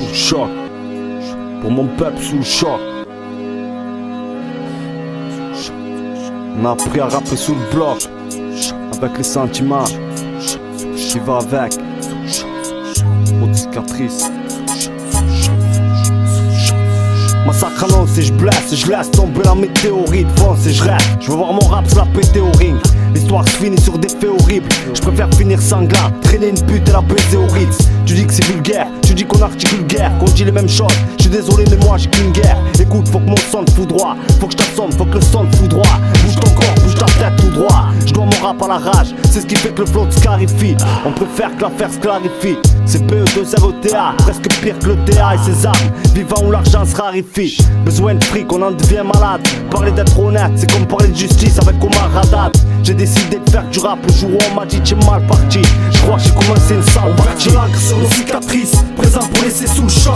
Sous le choc. Pour mon peuple sous le choc. On a appris à rapper sous le bloc. Avec les sentiments qui va avec. Aux cicatrices. Massacre annonce et je blesse, je laisse tomber la météorite. Fonce et je reste, je veux voir mon rap se la péter au ring. L'histoire se finit sur des faits horribles. Je préfère finir sanglant, traîner une pute et la baiser au Ritz. Tu dis que c'est vulgaire, tu dis qu'on articule guerre, qu'on dit les mêmes choses. Je suis désolé mais moi j'ai qu'une guerre. Écoute, faut que mon son te fout droit, faut que je t'assomme, faut que le son te fout droit. Bouge ton corps, bouge ta tête tout droit. Je dois mon rap à la rage, c'est ce qui fait que le flow se clarifie. On préfère que l'affaire se clarifie. C'est PE2RETA, presque pire que le TA et ses armes. Vivant où l'argent se raréfie. Besoin de fric, on en devient malade. Parler d'être honnête, c'est comme parler de justice avec Omar Haddad. J'ai décidé de faire du rap le jour où on m'a dit t'es mal parti. Je crois que j'ai commencé une sale partie. On sur nos cicatrices, présent pour laisser sous le choc.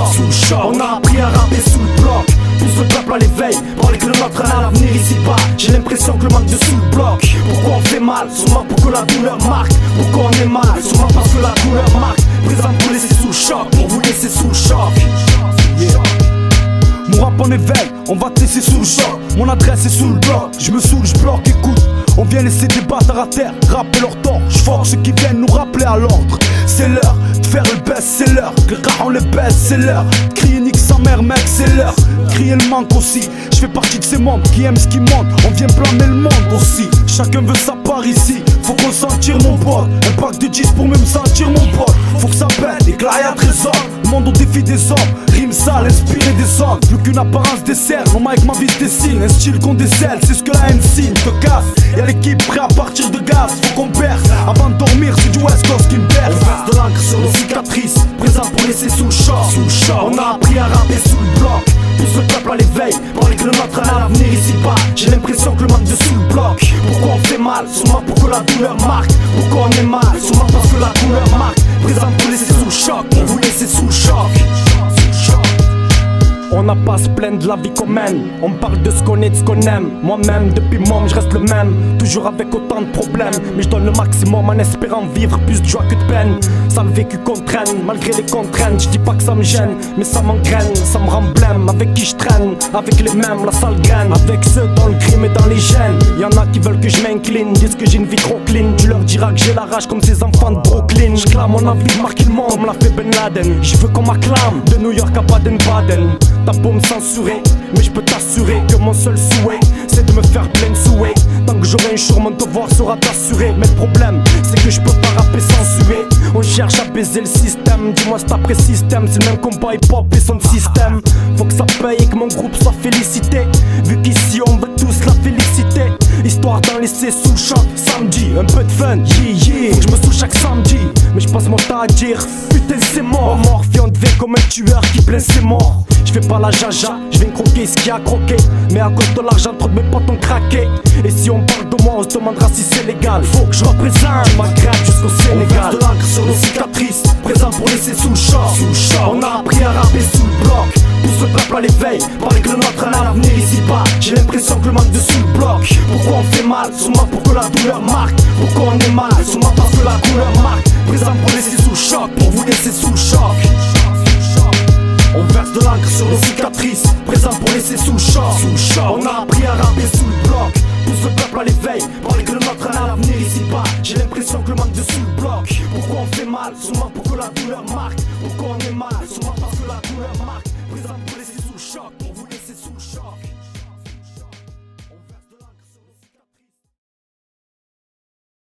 On a appris à rapper sous le bloc. Pousse le peuple à l'éveil, parler que le nôtre a l'avenir ici bas. J'ai l'impression que le manque de sous le bloc. Pourquoi on fait mal? Sûrement pour que la douleur marque. Pourquoi on est mal? Sûrement parce que la douleur marque. Présent pour laisser sous le choc, pour vous laisser sous le choc. Mon rap en éveil, on va te laisser sous le choc. Mon adresse est sous le bloc, je me saoule, je bloque, écoute. On vient laisser des bâtards à terre, rapper leur tort. J'force ceux qui viennent nous rappeler à l'ordre. C'est l'heure de faire le best, c'est l'heure. Que le rap on les baisse, c'est l'heure. Crier nique sa mère mec, c'est l'heure. Crier le manque aussi. Je fais partie de ces membres qui aiment ce qui monte. On vient blâmer le monde aussi. Chacun veut sa part ici. Faut qu'on s'en tire mon pote. Un pack de 10 pour même sentir mon pote. Faut que ça pète, éclat et à trésor. Le monde au défi des hommes. Rime sale, inspiré des hommes. Plus qu'une apparence dessert. Non avec ma vie des signes. Un style qu'on décèle, c'est ce que la haine signe. Te casse. Y'a l'équipe prêt à partir de gaz. Faut qu'on perce. Avant de dormir, c'est du West Coast qui me berce. On verse de l'encre sur nos cicatrices. Présent pour laisser sous le choc. On a appris à rapper sous le bloc. Pousse le peuple à l'éveil, parler que le nôtre a l'avenir ici bas. J'ai l'impression que le manque de sous le bloc. Pourquoi on fait mal? Sûrement pour que la douleur marque. Pourquoi on est mal? Sûrement parce que la douleur marque. Présent pour laisser sous le choc, pour vous laisser sous le choc. On n'a pas à se plaindre de la vie qu'on mène. On parle de ce qu'on est, de ce qu'on aime. Moi-même, depuis môme, je reste le même. Toujours avec autant de problèmes. Mais je donne le maximum en espérant vivre plus de joie que de peine. Ça le vécu qu'on traîne, malgré les contraintes. Je dis pas que ça me gêne, mais ça m'engraine. Ça me rend blême, avec qui je traîne. Avec les mêmes, la sale graine. Avec ceux dans le crime et dans les gènes. Y'en a qui veulent que je m'incline, disent que j'ai une vie trop clean. Tu leur diras que j'ai la rage comme ces enfants de Brooklyn. Je clame mon envie de marquer le monde, comme l'a fait Ben Laden. Je veux qu'on m'acclame, de New York à Baden-Baden. T'as beau me censurer, mais je peux t'assurer que mon seul souhait, c'est de me faire plein de souhaits. Tant que j'aurai un jour, mon devoir sera d'assurer. Mais le problème, c'est que je peux pas rapper sans suer. On cherche à baiser le système, dis-moi c'est après système. C'est le même combat hip-hop et son système. Faut que ça paye et que mon groupe soit félicité. Vu qu'ici on veut tous la féliciter. Histoire d'en laisser sous le choc. Samedi, un peu de fun, yeah. Faut que je me saoule chaque samedi, mais je passe mon temps à dire putain c'est mort. Mort, on devait comme un tueur qui plaint ses morts. Je fais pas la jaja, je viens croquer ce qu'il y a à croquer. Mais à cause de l'argent, trop de mes potes ont craqué. Et si on parle de moi, on se demandera si c'est légal. Faut que je représente ma crème jusqu'au Sénégal. On verse de l'encre sur nos cicatrices, présent pour laisser sous le choc. On a appris à rapper sous le bloc. Pousse le peuple à l'éveil, parler que le nôtre a l'avenir ici bas. J'ai l'impression que le manque de sous le bloc. Pourquoi on fait mal? Sûrement pour que la douleur marque. Pourquoi on est mal? Sûrement parce que la douleur marque. Présent pour laisser sous le choc, pour vous laisser sous le choc. On verse de l'encre sur nos cicatrices, présent pour laisser sous le choc. On a appris à rapper sous le bloc. Pousse le peuple à l'éveil, parler que le nôtre a l'avenir ici bas. J'ai l'impression que le manque de sous le bloc. Pourquoi on fait mal? Sûrement pour que la douleur marque. Pourquoi on est mal? Sûrement parce que la douleur marque. Présent pour laisser sous le choc.